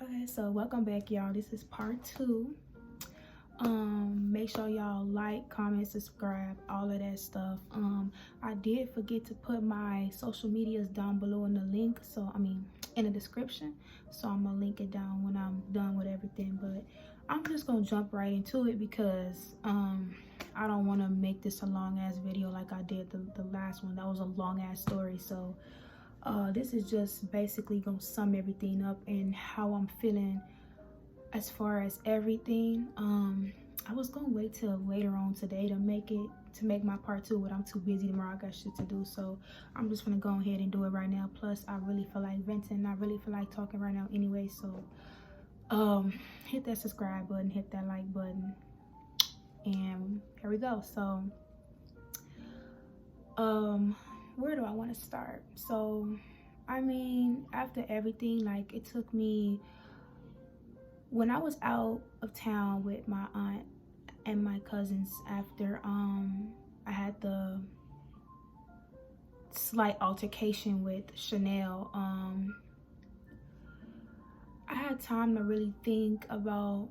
Okay, so welcome back, y'all. This is part 2. Make sure y'all like, comment, subscribe, all of that stuff. I did forget to put my social medias down below in the link, so in the description, so I'm gonna link it down when I'm done with everything. But I'm just gonna jump right into it because I don't want to make this a long ass video like I did the last one. That was a long ass story. So this is just basically gonna sum everything up and how I'm feeling as far as everything. I was gonna wait till later on today to make my part 2, but I'm too busy tomorrow. I got shit to do, so I'm just gonna go ahead and do it right now. Plus I really feel like venting, I really feel like talking right now anyway. So hit that subscribe button, hit that like button, and here we go. So where do I want to start? So after everything, like, it took me, when I was out of town with my aunt and my cousins, after I had the slight altercation with Chanel, I had time to really think about,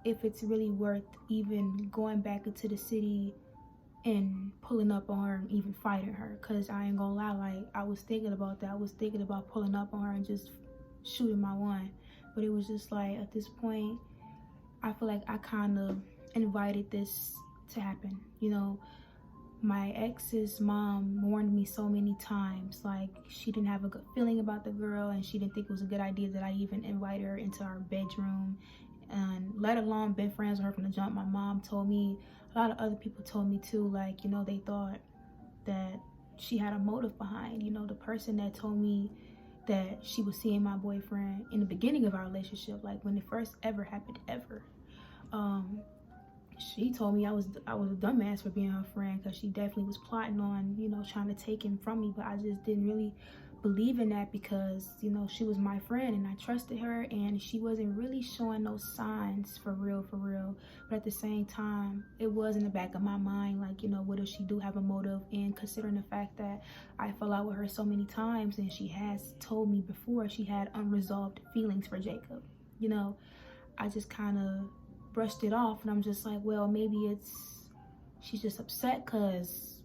if it's really worth even going back into the city and pulling up on her and even fighting her. Because I ain't gonna lie, like, I was thinking about that. I was thinking about pulling up on her and just shooting my one. But it was just like, at this point, I feel like I kind of invited this to happen. My ex's mom warned me so many times, like, she didn't have a good feeling about the girl, and she didn't think it was a good idea that I even invite her into our bedroom, and let alone been friends with her from the jump. My mom told me, a lot of other people told me too, like, they thought that she had a motive behind. The person that told me that she was seeing my boyfriend in the beginning of our relationship, like when it first ever happened ever, she told me I was a dumbass for being her friend, because she definitely was plotting on, trying to take him from me. But I just didn't really believe in that, because she was my friend and I trusted her, and she wasn't really showing no signs for real. But at the same time, it was in the back of my mind, like, what if she do have a motive? And considering the fact that I fell out with her so many times, and she has told me before she had unresolved feelings for Jacob, I just kind of brushed it off, and I'm just like, well, maybe she's just upset because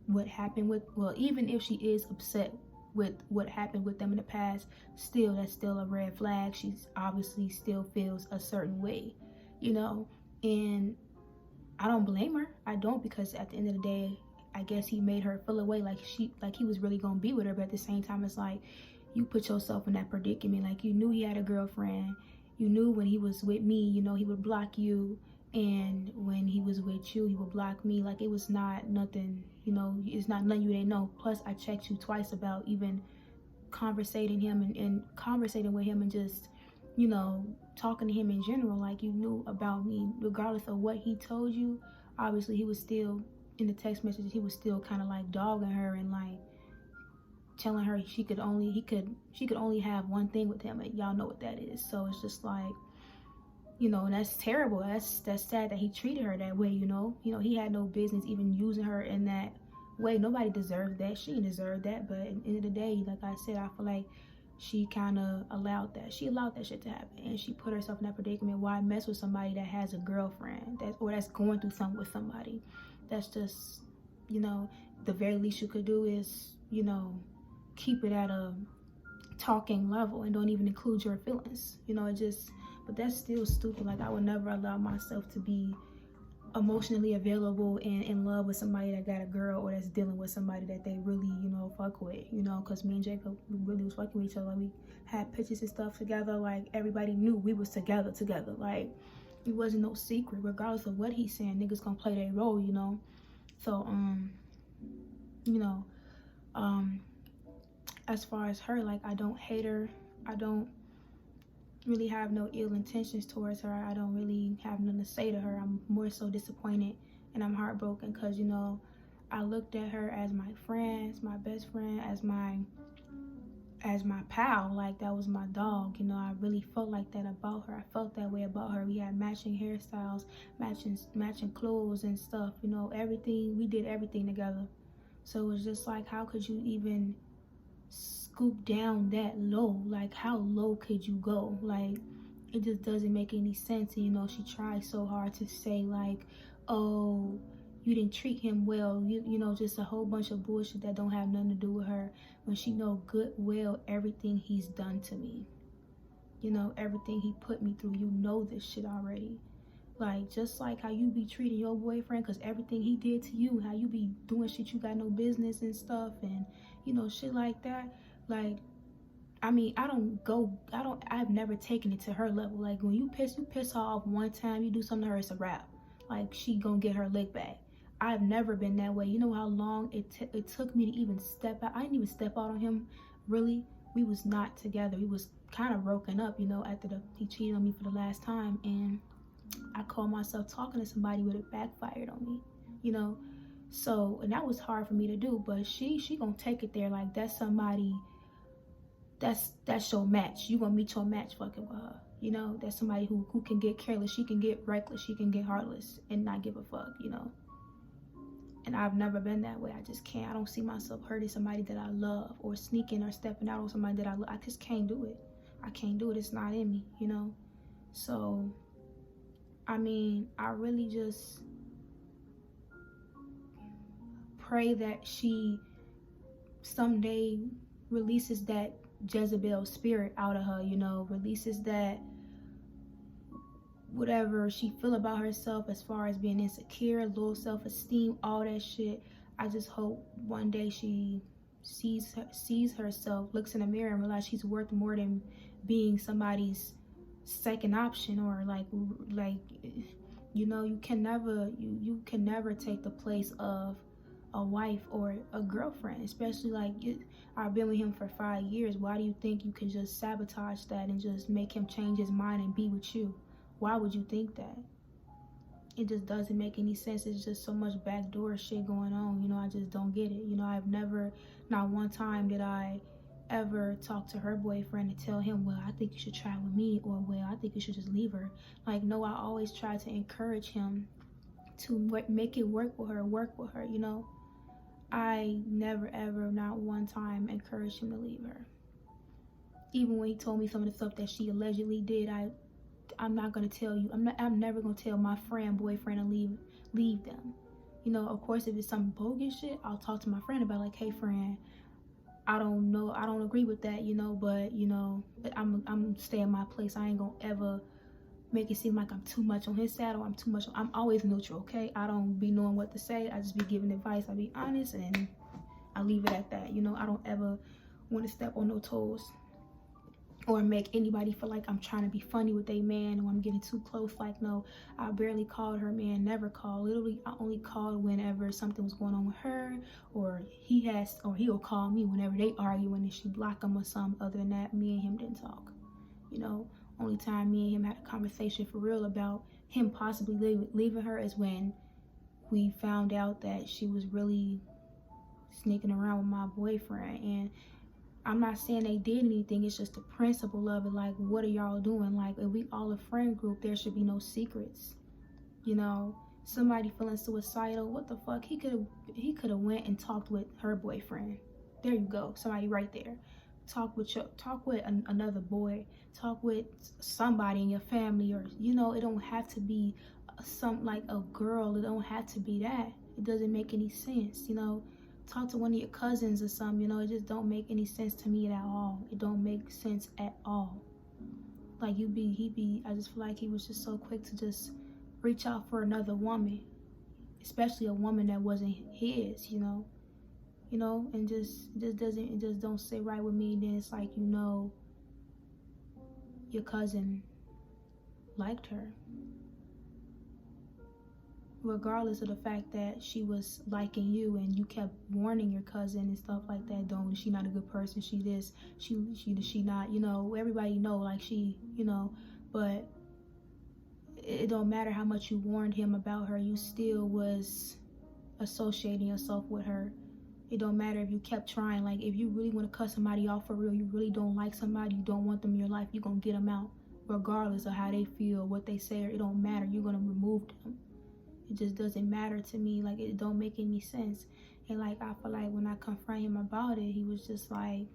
what happened with, well, even if she is upset with what happened with them in the past, still, that's still a red flag. She's obviously still feels a certain way, and I don't blame her. I don't, because at the end of the day, I guess he made her feel away, like he was really gonna be with her. But at the same time, it's like, you put yourself in that predicament. Like, you knew he had a girlfriend. You knew when he was with me, he would block you, and when he was with you, he would block me. Like, it was not nothing, it's not nothing you didn't know. Plus, I checked you twice about even conversating him and conversating with him, and just, talking to him in general. Like, you knew about me, regardless of what he told you. Obviously, he was still, in the text messages, he was still kind of like dogging her and like telling her she could only have one thing with him, and y'all know what that is. So it's just like, and that's terrible. That's sad that he treated her that way. He had no business even using her in that way. Nobody deserved that. She didn't deserve that. But at the end of the day, like I said, I feel like she kind of allowed that shit to happen, and she put herself in that predicament. Why mess with somebody that has a girlfriend that's going through something with somebody? That's just, the very least you could do is, keep it at a talking level and don't even include your feelings. But that's still stupid. Like, I would never allow myself to be emotionally available and in love with somebody that got a girl, or that's dealing with somebody that they really, fuck with, because me and Jacob, we really was fucking with each other. Like, we had pictures and stuff together. Like, everybody knew we was together. Like, it wasn't no secret. Regardless of what he's saying, niggas gonna play their role, So, as far as her, like, I don't hate her. I don't really have no ill intentions towards her. I don't really have nothing to say to her. I'm more so disappointed, and I'm heartbroken, because I looked at her as my friend, as my best friend, as my pal. Like, that was my dog. I really felt like that about her. I felt that way about her. We had matching hairstyles, matching clothes and stuff, everything. We did everything together. So it was just like, how could you even scoop down that low. Like, how low could you go? Like, it just doesn't make any sense. And, you know, she tries so hard to say like, oh, you didn't treat him well, you know, just a whole bunch of bullshit that don't have nothing to do with her, when she know good well everything he's done to me. You know, everything he put me through. You know this shit already. Like, just like how you be treating your boyfriend, because everything he did to you, how you be doing shit you got no business and stuff, and, you know, shit like that. Like, I mean, I've never taken it to her level. Like, when you piss her off one time, you do something to her, it's a wrap. Like, she gonna get her lick back. I've never been that way. You know how long it took me to even step out? I didn't even step out on him, really. We was not together. We was kind of broken up, you know, after he cheated on me for the last time. And I called myself talking to somebody, but it backfired on me, you know. So, and that was hard for me to do, but she gonna take it there. Like, that's somebody, that's your match. You gonna meet your match fucking with her, you know. That's somebody who can get careless, she can get reckless, she can get heartless and not give a fuck, you know. And I've never been that way. I just can't. I don't see myself hurting somebody that I love, or sneaking or stepping out on somebody that I love. I just can't do it. I can't do it. It's not in me, you know. So, I mean, I really just pray that she someday releases that Jezebel spirit out of her, you know, releases that whatever she feel about herself as far as being insecure, low self-esteem, all that shit. I just hope one day she sees herself, looks in the mirror and realizes she's worth more than being somebody's second option, or like you know, you can never take the place of a wife or a girlfriend, especially like I've been with him for 5 years. Why do you think you can just sabotage that and just make him change his mind and be with you? Why would you think that? It just doesn't make any sense. It's just so much backdoor shit going on, you know. I just don't get it, you know. I've never, not one time did I ever talk to her boyfriend and tell him, well, I think you should try with me, or, well, I think you should just leave her. Like, no, I always try to encourage him to make it work with her, you know. I never ever, not one time, encouraged him to leave her. Even when he told me some of the stuff that she allegedly did, I'm not gonna tell you. I'm never gonna tell my friend boyfriend to leave them. You know, of course, if it's some bogus shit, I'll talk to my friend about, like, hey friend, I don't know, I don't agree with that, you know, but, you know, I'm staying in my place. I ain't gonna ever make it seem like I'm too much on his side, or I'm always neutral, okay? I don't be knowing what to say. I just be giving advice. I be honest, and I leave it at that, you know. I don't ever want to step on no toes or make anybody feel like I'm trying to be funny with a man, or I'm getting too close. Like, no, I barely called her man, never called. Literally, I only called whenever something was going on with her, or he'll call me whenever they arguing and she block him or something. Other than that, me and him didn't talk, you know. Only time me and him had a conversation for real about him possibly leaving her is when we found out that she was really sneaking around with my boyfriend. And I'm not saying they did anything, it's just the principle of it. Like, what are y'all doing? Like, if we all a friend group, there should be no secrets, you know. Somebody feeling suicidal, what the fuck? He could have went and talked with her boyfriend. There you go, somebody right there. Talk with another boy, talk with somebody in your family, or, you know, it don't have to be like a girl. It don't have to be that. It doesn't make any sense, you know. Talk to one of your cousins or something, you know. It just don't make any sense to me at all. It don't make sense at all. Like, I just feel like he was just so quick to just reach out for another woman, especially a woman that wasn't his, you know, and it just don't sit right with me. And then it's like, you know, your cousin liked her, regardless of the fact that she was liking you, and you kept warning your cousin and stuff like that. Don't, she not a good person, she this, she not, you know, everybody know, like, she, you know. But it don't matter how much you warned him about her, you still was associating yourself with her. It don't matter if you kept trying. Like, if you really want to cut somebody off for real, you really don't like somebody, you don't want them in your life, you're gonna get them out regardless of how they feel, what they say. It don't matter, you're gonna remove them. It just doesn't matter to me. Like, it don't make any sense. And, like, I feel like when I confront him about it, he was just like,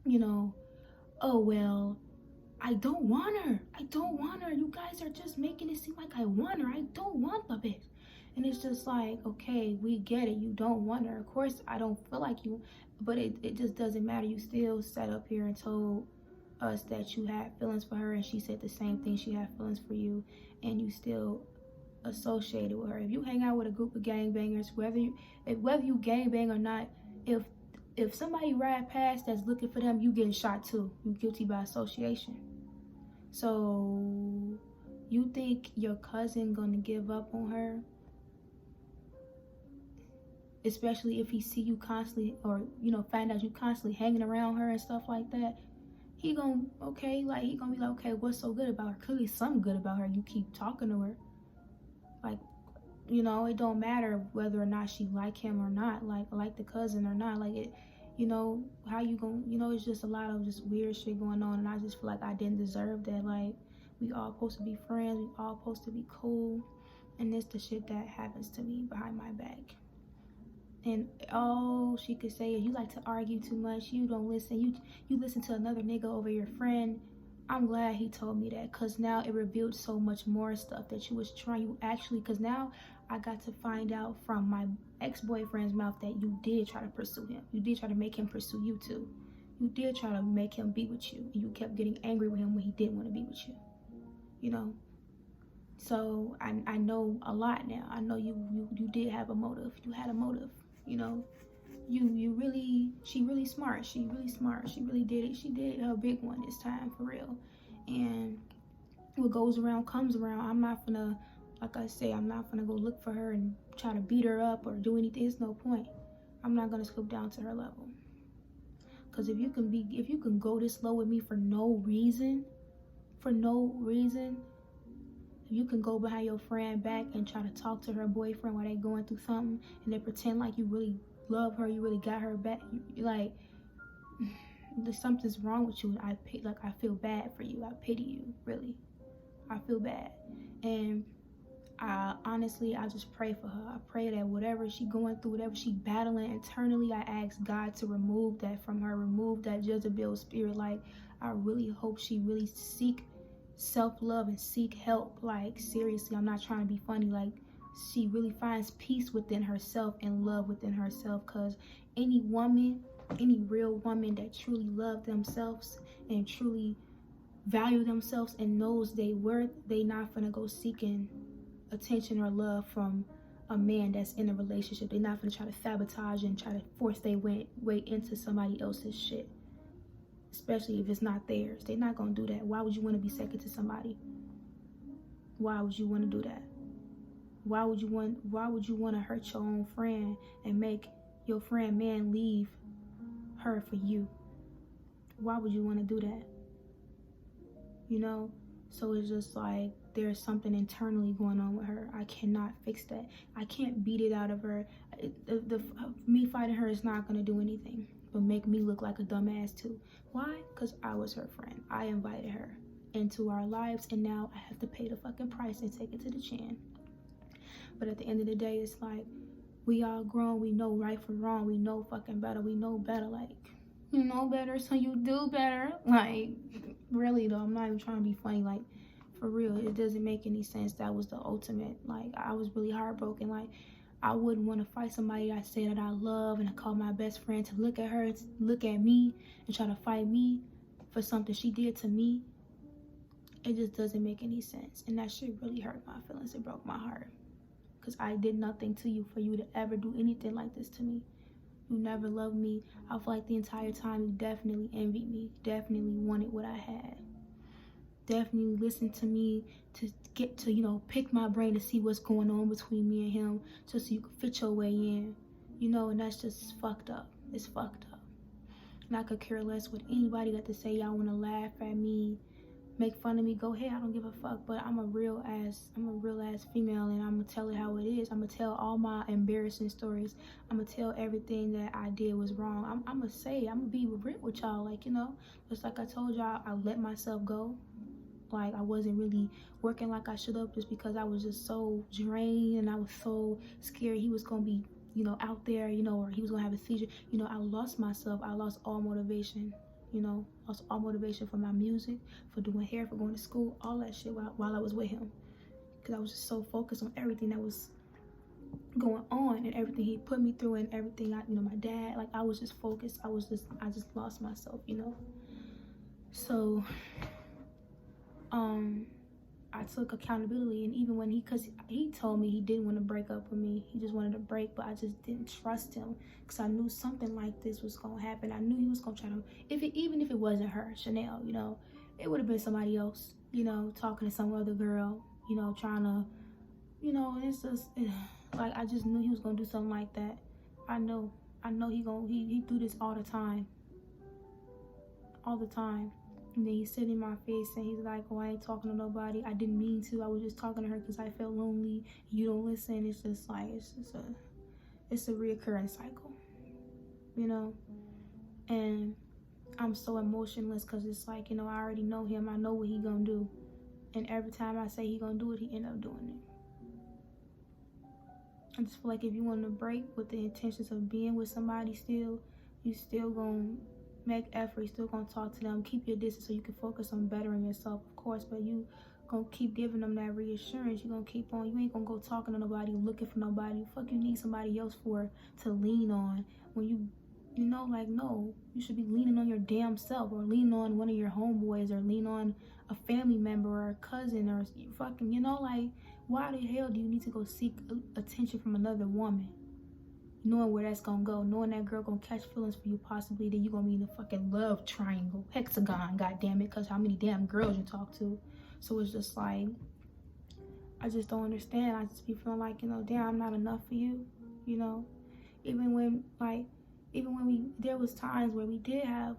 you know, oh, well, I don't want her. I don't want her. You guys are just making it seem like I want her. I don't want the bitch. And it's just like, okay, we get it. You don't want her. Of course, I don't feel like you, but it just doesn't matter. You still sat up here and told us that you had feelings for her, and she said the same thing. She had feelings for you, and you still associated with her. If you hang out with a group of gangbangers, whether you gangbang or not, if somebody ride past that's looking for them, you getting shot too. You guilty by association. So you think your cousin gonna give up on her? Especially if he see you constantly, or find out you constantly hanging around her and stuff like that. He gonna he gonna be like, okay, what's so good about her? Clearly something good about her. You keep talking to her. Like, it don't matter whether or not she like him or not, like the cousin or not. Like it, how you gonna, it's just a lot of just weird shit going on, and I just feel like I didn't deserve that. Like, we all supposed to be friends, we all supposed to be cool, and this the shit that happens to me behind my back. And all she could say is, you like to argue too much, you don't listen, you listen to another nigga over your friend. I'm glad he told me that, because now it revealed so much more stuff that you was trying, because now I got to find out from my ex-boyfriend's mouth that you did try to pursue him. You did try to make him pursue you too. You did try to make him be with you, and you kept getting angry with him when he didn't want to be with you. So I know a lot now. I know you did have a motive. You had a motive. She really smart. She really did it. She did her big one this time, for real. And what goes around comes around. I'm not gonna, like I say, I'm not gonna go look for her and try to beat her up or do anything. It's no point. I'm not gonna scoop down to her level. Cause if you can go this low with me for no reason, if you can go behind your friend back and try to talk to her boyfriend while they going through something, and then pretend like you really love her, you really got her back, like, something's wrong with you. I feel bad for you. I pity you, really. I feel bad. And I just pray for her. I pray that whatever she going through, whatever she battling internally, I ask God to remove that from her, remove that Jezebel spirit. Like, I really hope she really seek self-love and seek help. Like, seriously, I'm not trying to be funny. Like, she really finds peace within herself and love within herself, because any real woman that truly love themselves and truly value themselves and knows they worth, they not gonna go seeking attention or love from a man that's in a relationship. They're not gonna try to sabotage and try to force their way into somebody else's shit, especially if it's not theirs. They're not gonna do that. Why would you want to be second to somebody? Why would you want to do that? Why would you want to hurt your own friend and make your friend man leave her for you? Why would you want to do that? So it's just like, there's something internally going on with her. I cannot fix that. I can't beat it out of her. Me fighting her is not gonna do anything but make me look like a dumbass too. Why? Because I was her friend. I invited her into our lives, and now I have to pay the fucking price and take it to the chin. But at the end of the day, it's like, we all grown. We know right from wrong. We know fucking better. We know better. Like, you know better, so you do better. Like, really though, I'm not even trying to be funny. Like, for real, it doesn't make any sense. That was the ultimate. Like, I was really heartbroken. Like, I wouldn't want to fight somebody I say that I love, and I call my best friend to look at her, to look at me, and try to fight me for something she did to me. It just doesn't make any sense. And that shit really hurt my feelings. It broke my heart. Because I did nothing to you for you to ever do anything like this to me. You never loved me. I feel like the entire time you definitely envied me. Definitely wanted what I had. Definitely listened to me to get to, pick my brain to see what's going on between me and him, just so you could fit your way in. And that's just fucked up. It's fucked up. And I could care less what anybody got to say. Y'all want to laugh at me, make fun of me, go ahead. I don't give a fuck. But I'm a real ass female, and I'm gonna tell it how it is. I'm gonna tell all my embarrassing stories. I'm gonna tell everything that I did was wrong. I'm gonna be real with y'all. Like, just like I told y'all, I let myself go. Like, I wasn't really working like I should have, just because I was just so drained, and I was so scared he was gonna be, out there, or he was gonna have a seizure. I lost myself. I lost all motivation. you know, lost all motivation for my music, for doing hair, for going to school, all that shit while I was with him. Because I was just so focused on everything that was going on and everything he put me through and everything, you know, my dad, like I was just focused. I just lost myself, you know. So, I took accountability, and even when cause he told me he didn't want to break up with me, he just wanted to break, but I just didn't trust him, because I knew something like this was gonna happen. I knew he was gonna try to, even if it wasn't her, Chanel, you know, it would have been somebody else, you know, talking to some other girl, you know, trying to, you know, and it's just, like, I just knew he was gonna do something like that. I know he do this all the time. And then he's sitting in my face and he's like, oh, I ain't talking to nobody. I didn't mean to. I was just talking to her because I felt lonely. You don't listen. It's just like, it's a reoccurring cycle, you know? And I'm so emotionless because it's like, you know, I already know him. I know what he gonna do. And every time I say he gonna do it, he end up doing it. I just feel like if you want to break with the intentions of being with somebody still, you still gonna make effort, you still gonna talk to them, keep your distance so you can focus on bettering yourself, of course, but you gonna keep giving them that reassurance. You gonna keep on, you ain't gonna go talking to nobody, looking for nobody. Fuck, you need somebody else to lean on when you know, like, no, you should be leaning on your damn self, or lean on one of your homeboys, or lean on a family member or a cousin, or fucking, you know, like, why the hell do you need to go seek attention from another woman, knowing where that's gonna go, knowing that girl gonna catch feelings for you possibly, then you gonna be in the fucking love triangle, hexagon, god damn it, because how many damn girls you talk to. So it's just like, I just don't understand. I just be feeling like, you know, damn, I'm not enough for you, you know. Even when there was times where we did have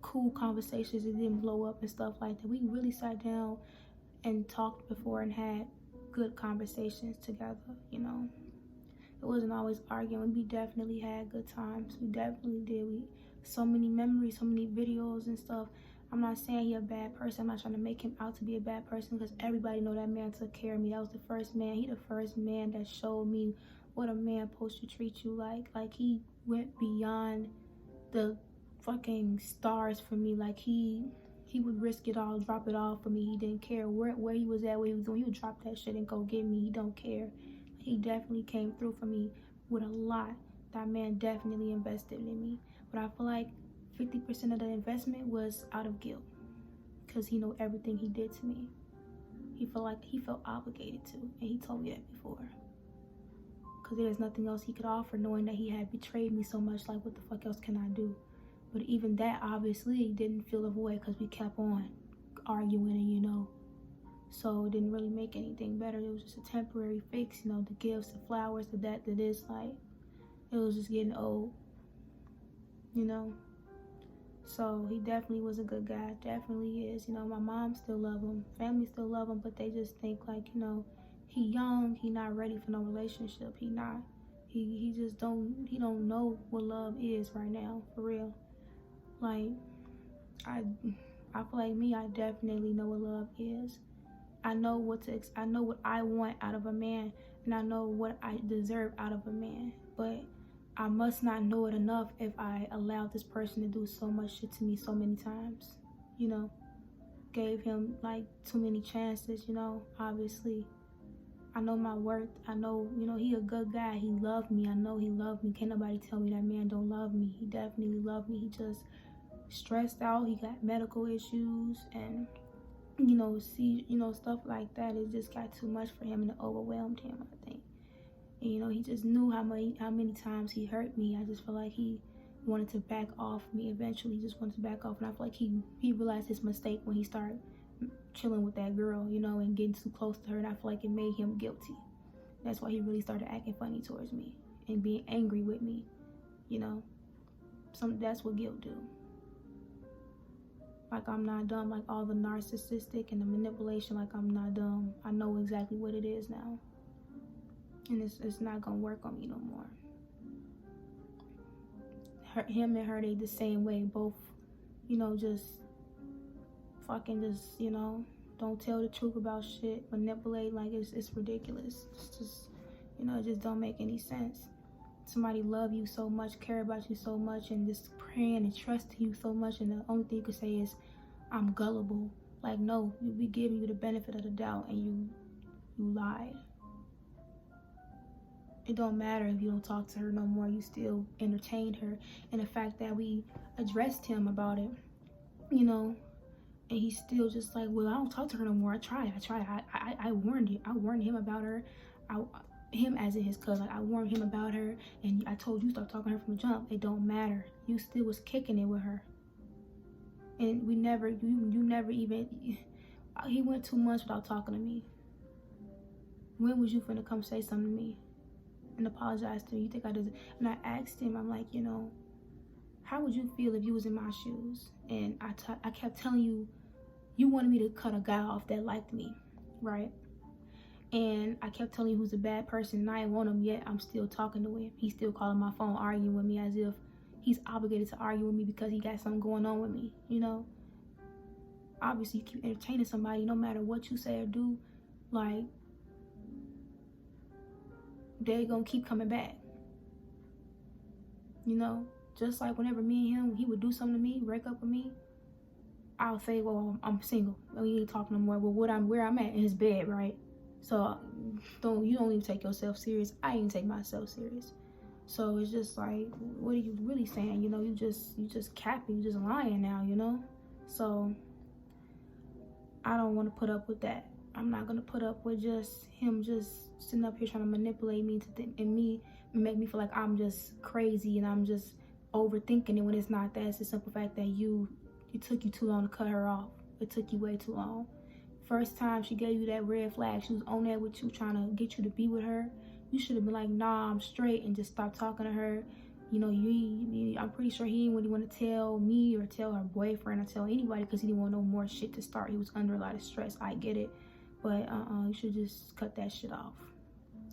cool conversations, it didn't blow up and stuff like that. We really sat down and talked before and had good conversations together, you know. It wasn't always arguing. We definitely had good times. We definitely did. So many memories, so many videos and stuff. I'm not saying he a bad person. I'm not trying to make him out to be a bad person, because everybody know that man took care of me. That was the first man. He the first man that showed me what a man supposed to treat you like. Like, he went beyond the fucking stars for me. Like, he would risk it all, drop it all for me. He didn't care where he was at, what he was doing. He would drop that shit and go get me. He don't care. He definitely came through for me with a lot. That man definitely invested in me. But I feel like 50% of the investment was out of guilt, because he know everything he did to me. He felt obligated to, and he told me that before. Because there's nothing else he could offer, knowing that he had betrayed me so much. Like, what the fuck else can I do? But even that obviously didn't fill a void, because we kept on arguing, and you know. So it didn't really make anything better. It was just a temporary fix, you know, the gifts, the flowers, the that, the this, like, it was just getting old, you know. So he definitely was a good guy, definitely is, you know. My mom still love him, family still love him, but they just think like, you know, he young, he not ready for no relationship. He don't know what love is right now, for real. Like, I feel like me, I definitely know what love is. I know what I want out of a man, and I know what I deserve out of a man. But I must not know it enough if I allowed this person to do so much shit to me so many times, you know. Gave him like too many chances, you know. Obviously, I know my worth. I know, you know, he a good guy. He loved me. I know he loved me. Can't nobody tell me that man don't love me. He definitely loved me. He just stressed out. He got medical issues, and you know, stuff like that. It just got too much for him, and it overwhelmed him, I think. And you know, he just knew how many times he hurt me. I just feel like he wanted to back off me eventually. He just wanted to back off, and I feel like he realized his mistake when he started chilling with that girl, you know, and getting too close to her, and I feel like it made him guilty. That's why he really started acting funny towards me and being angry with me, you know. That's what guilt do. Like, I'm not dumb, like all the narcissistic and the manipulation, like I'm not dumb. I know exactly what it is now. And it's not gonna work on me no more. Him and her, they the same way. Both, you know, just fucking just, you know, don't tell the truth about shit, manipulate. Like, it's ridiculous. It's just, you know, it just don't make any sense. somebody love you so much, care about you so much, and just praying and trusting you so much, and the only thing you could say is, I'm gullible. Like, no, we giving you the benefit of the doubt, and you lied. It don't matter if you don't talk to her no more, you still entertained her. And the fact that we addressed him about it, you know, and he's still just like, well, I don't talk to her no more. I tried. I warned him. I warned him about her. Him as in his cousin. I warned him about her, and I told you stop talking to her from the jump. It don't matter. You still was kicking it with her, and we never. You never even. He went 2 months without talking to me. When was you finna come say something to me and apologize to me? You think I did? And I asked him. I'm like, you know, how would you feel if you was in my shoes? And I kept telling you, you wanted me to cut a guy off that liked me, right? And I kept telling you who's a bad person, and I didn't want him, yet I'm still talking to him. He's still calling my phone, arguing with me as if he's obligated to argue with me because he got something going on with me, you know? Obviously, you keep entertaining somebody, no matter what you say or do, like, they're gonna keep coming back, you know? Just like whenever me and him, he would do something to me, break up with me, I'll say, well, I'm single. We ain't talking no more. Well, where I'm at in his bed, right? So you don't even take yourself serious. I ain't take myself serious. So it's just like, what are you really saying? You know, you just capping, you just lying now, you know? So I don't want to put up with that. I'm not gonna put up with just him just sitting up here trying to manipulate me and make me feel like I'm just crazy and I'm just overthinking it when it's not that. It's the simple fact that it took you too long to cut her off. It took you way too long. First time she gave you that red flag, she was on that with you, trying to get you to be with her. You should have been like, nah, I'm straight, and just stop talking to her. You know, I'm pretty sure he didn't really want to tell me or tell her boyfriend or tell anybody because he didn't want no more shit to start. He was under a lot of stress. I get it. But you should just cut that shit off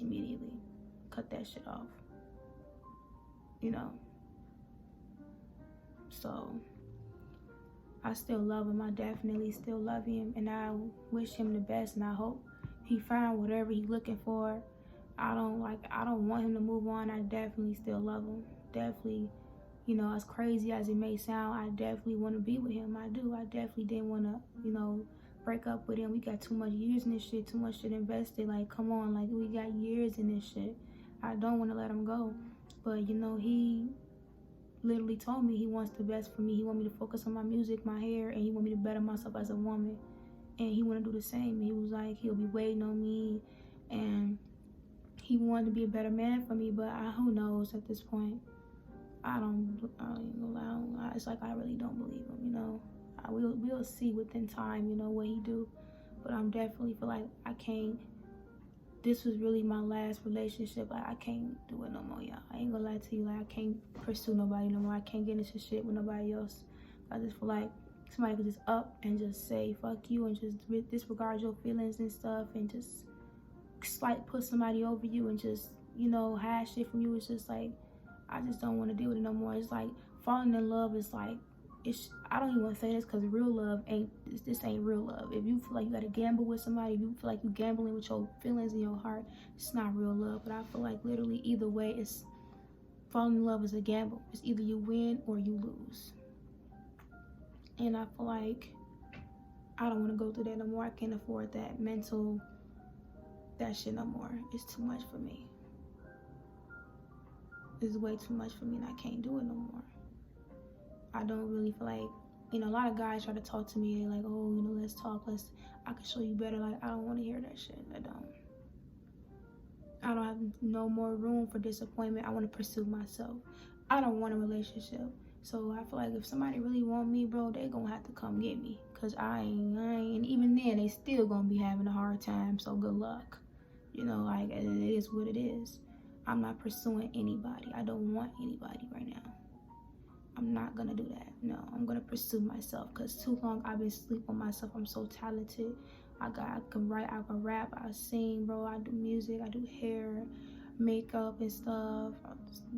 immediately. Cut that shit off. You know. So I still love him. I definitely still love him, and I wish him the best, and I hope he found whatever he's looking for. I don't want him to move on. I definitely still love him. Definitely, you know, as crazy as it may sound, I definitely want to be with him. I do. I definitely didn't want to, you know, break up with him. We got too much years in this shit, too much shit invested. Like, come on, like, we got years in this shit. I don't want to let him go. But, you know, he literally told me he wants the best for me. He want me to focus on my music, my hair, and he want me to better myself as a woman. And he want to do the same. He was like, he'll be waiting on me, and he wanted to be a better man for me. But who knows at this point? It's like I really don't believe him, you know. We'll see within time, you know, what he do. But I'm definitely feel like I can't. This was really my last relationship. Like, I can't do it no more, y'all. I ain't gonna lie to you. Like, I can't pursue nobody no more. I can't get into shit with nobody else. I just feel like somebody could just up and just say fuck you and just disregard your feelings and stuff and just put somebody over you and just, you know, hide shit from you. It's just like, I just don't want to deal with it no more. It's like falling in love is like, I don't even want to say this because real love this ain't real love. If you feel like you got to gamble with somebody, if you feel like you gambling with your feelings in your heart, it's not real love. But I feel like literally either way, falling in love is a gamble. It's either you win or you lose. And I feel like I don't want to go through that no more. I can't afford that shit no more. It's too much for me. It's way too much for me, and I can't do it no more. I don't really feel like, you know, a lot of guys try to talk to me like, oh, you know, let's talk, I can show you better. Like, I don't want to hear that shit. I don't have no more room for disappointment. I want to pursue myself. I don't want a relationship. So I feel like if somebody really want me, bro, they gonna have to come get me. Cause I ain't, and even then, they still gonna be having a hard time. So good luck. You know, like, it is what it is. I'm not pursuing anybody. I don't want anybody right now. I'm not gonna do that. No, I'm gonna pursue myself, because too long I've been sleeping on myself. I'm so talented. I can write, I can rap, I sing, bro. I do music, I do hair, makeup and stuff.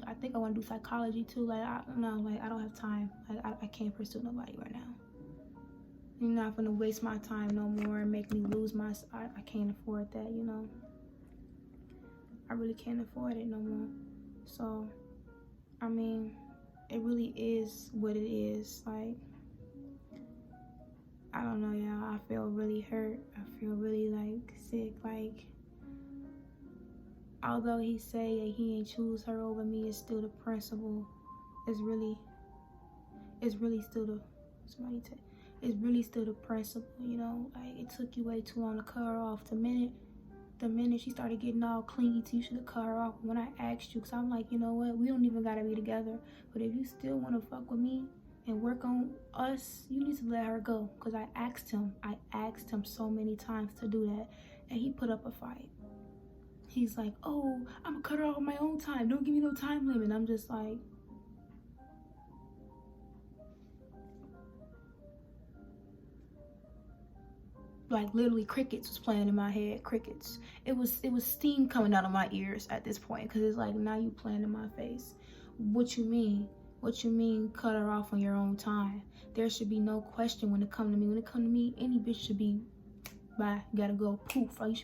I think I want to do psychology too. Like, I don't have time. Like, I can't pursue nobody right now. You're not gonna waste my time no more and make me lose I can't afford that, you know. I really can't afford it no more. So, I mean, it really is what it is. Like, I don't know, y'all. I feel really hurt. I feel really, like, sick. Like, although he say that he ain't choose her over me, it's still the principle. It's really still the, it's really still the principle, you know? Like, it took you way too long to cut her off. The minute she started getting all clingy to you, should have cut her off when I asked you. Because I'm like, you know what? We don't even got to be together. But if you still want to fuck with me and work on us, you need to let her go. Because I asked him so many times to do that. And he put up a fight. He's like, oh, I'm going to cut her off on my own time. Don't give me no time limit. I'm just like literally crickets was playing in my head. Crickets. It was steam coming out of my ears at this point, because it's like, now you playing in my face. What you mean cut her off on your own time? There should be no question when it come to me. Any bitch should be, bye, gotta go, poof. You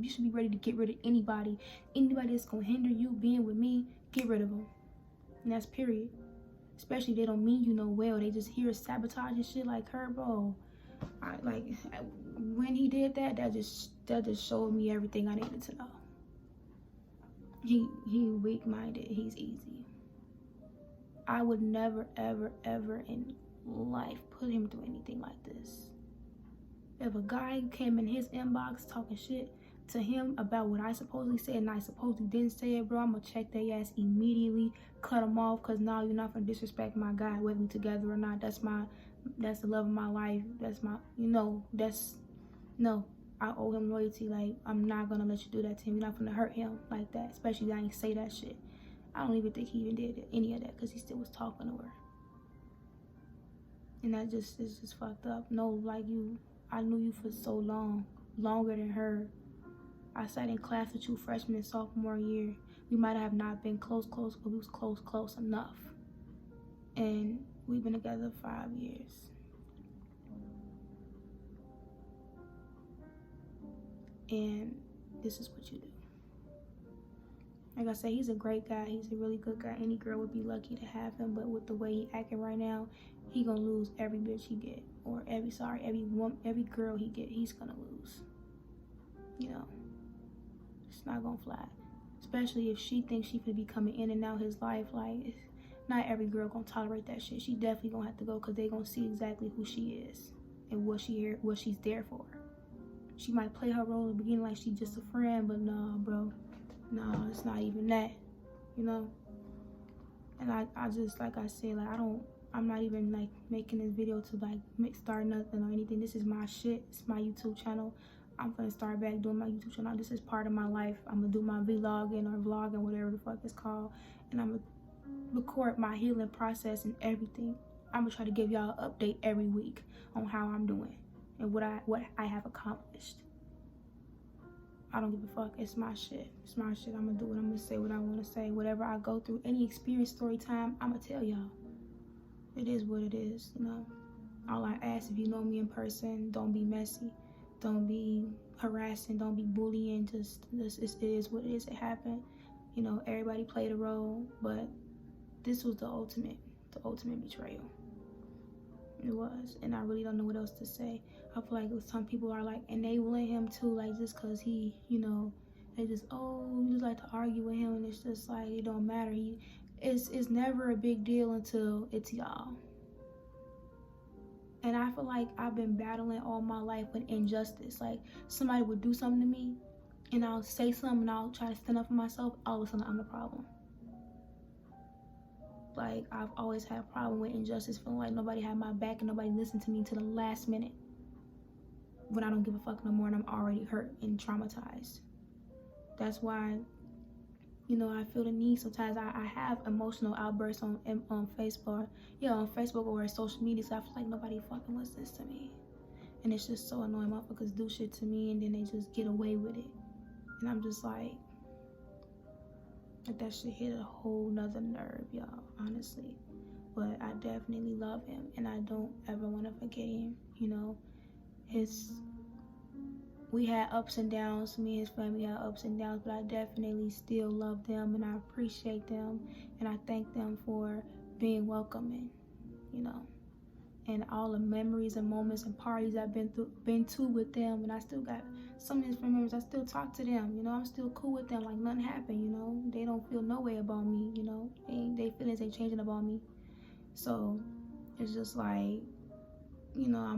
should be ready to get rid of anybody that's gonna hinder you being with me. Get rid of them, and that's period. Especially if they don't mean you no well, they just here sabotage and shit like her, bro. When he did that, that just showed me everything I needed to know. He weak-minded. He's easy. I would never, ever, ever in life put him through anything like this. If a guy came in his inbox talking shit to him about what I supposedly said and I supposedly didn't say it, bro, I'm gonna check their ass immediately, cut them off, because now you're not gonna disrespect my guy, whether we together or not. That's the love of my life. That's my, no, I owe him loyalty. Like, I'm not gonna let you do that to him. You're not gonna hurt him like that, especially if I ain't say that shit. I don't even think he even did any of that, because he still was talking to her. And that is just fucked up. No, like, I knew you for so long, longer than her. I sat in class with you freshman and sophomore year. We might have not been close, but we was close enough. And we've been together 5 years. And this is what you do. Like I said, he's a great guy. He's a really good guy. Any girl would be lucky to have him. But with the way he acting right now, he gonna lose every bitch he get, or every girl he get. He's gonna lose. You know, it's not gonna fly. Especially if she thinks she could be coming in and out his life. Like, not every girl gonna tolerate that shit. She definitely gonna have to go, because they gonna see exactly who she is and what she's there for. She might play her role in the beginning like she's just a friend, but nah, bro. No, it's not even that, you know? And I just, like I said, like, I'm not even, like, making this video to, like, start nothing or anything. This is my shit. It's my YouTube channel. I'm gonna start back doing my YouTube channel. This is part of my life. I'm gonna do my vlogging or vlogging, whatever the fuck it's called. And I'm gonna record my healing process and everything. I'm gonna try to give y'all an update every week on how I'm doing and what I have accomplished. I don't give a fuck. It's my shit. It's my shit. I'm gonna do it. I'm gonna say what I want to say. Whatever I go through, any experience, story time, I'm gonna tell y'all. It is what it is, you know. All I ask, if you know me in person, don't be messy. Don't be harassing. Don't be bullying. Just it is what it is. It happened. You know, everybody played a role, but this was the ultimate betrayal. It was, and I really don't know what else to say. I feel like some people are like enabling him too, like, just cause he, you know, they just, oh, you just like to argue with him, and it's just like, it don't matter. It's never a big deal until it's y'all. And I feel like I've been battling all my life with injustice. Like, somebody would do something to me, and I'll say something, and I'll try to stand up for myself. All of a sudden, I'm the problem. Like, I've always had a problem with injustice, feeling like nobody had my back and nobody listened to me to the last minute, when I don't give a fuck no more and I'm already hurt and traumatized. That's why, you know, I feel the need sometimes. I have emotional outbursts on Facebook, on Facebook or social media. So I feel like nobody fucking listens to me, and it's just so annoying. Motherfuckers do shit to me and then they just get away with it, and I'm just like that shit hit a whole nother nerve, y'all, honestly. But I definitely love him, and I don't ever want to forget him. You know, we had ups and downs. Me and his family had ups and downs, but I definitely still love them, and I appreciate them, and I thank them for being welcoming, you know, and all the memories and moments and parties I've been to with them. And I still got some of his family members. I still talk to them, you know. I'm still cool with them, like nothing happened, you know. They don't feel no way about me, you know. They feelings ain't changing about me. So it's just like, you know,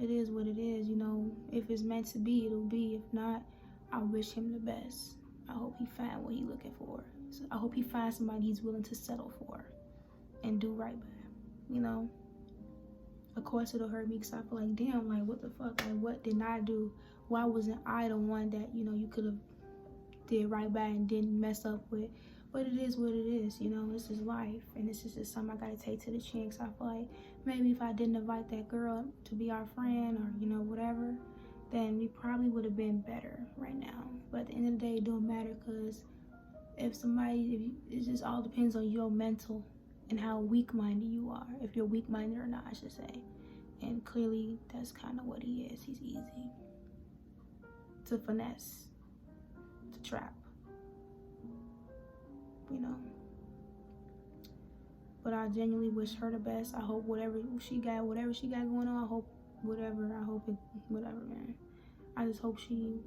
it is what it is, you know. If it's meant to be, it'll be. If not, I wish him the best. I hope he find what he's looking for. So I hope he finds somebody he's willing to settle for and do right by, you know. Of course it'll hurt me because I feel like, damn, like what the fuck, like what didn't I do? Why wasn't I the one that, you know, you could have did right by and didn't mess up with? But it is what it is, you know. This is life, and this is just something I gotta take to the chin. Cause I feel like maybe if I didn't invite that girl to be our friend, or, you know, whatever, then we probably would have been better right now. But at the end of the day, it don't matter, because it just all depends on your mental and how weak-minded you are, if you're weak-minded or not, I should say. And clearly that's kind of what he is. He's easy to finesse, to trap, you know. But I genuinely wish her the best. I hope whatever she got going on, I hope whatever, man. I just hope she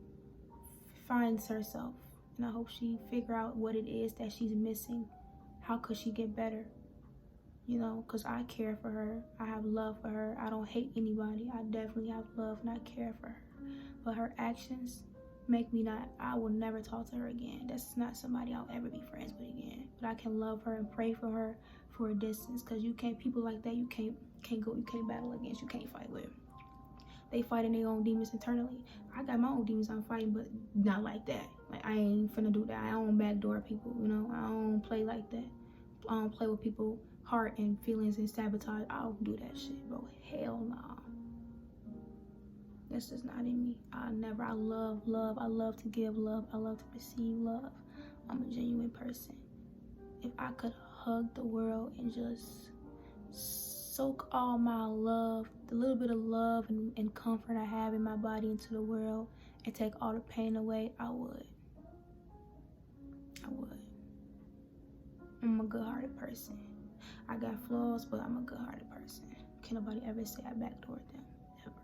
finds herself, and I hope she figure out what it is that she's missing. How could she get better? You know, because I care for her. I have love for her. I don't hate anybody. I definitely have love and I care for her. But her actions make me I will never talk to her again. That's not somebody I'll ever be friends with again. But I can love her and pray for her for a distance, because you can't, people like that, you can't battle against, you can't fight with. They fighting their own demons internally. I got my own demons I'm fighting, but not like that. Like, I ain't finna do that. I don't backdoor people, you know. I don't play like that. I don't play with people heart and feelings and sabotage. I don't do that shit, bro. Hell no. That's just not in me. I love love. I love to give love. I love to receive love. I'm a genuine person. If I could hug the world and just soak all my love, the little bit of love and comfort I have in my body, into the world, and take all the pain away, I would. I'm a good-hearted person. I got flaws, but I'm a good-hearted person. Can't nobody ever say I backdoored them, ever.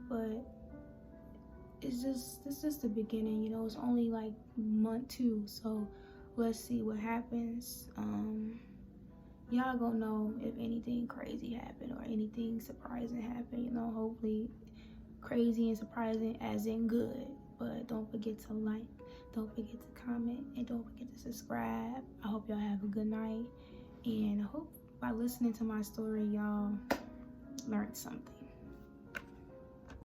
But it's just the beginning, you know. It's only like month 2, so let's see what happens. Y'all gonna know if anything crazy happened or anything surprising happened, you know. Hopefully crazy and surprising as in good. But don't forget to like, don't forget to comment, and don't forget to subscribe. I hope y'all have a good night, and I hope by listening to my story, y'all learned something.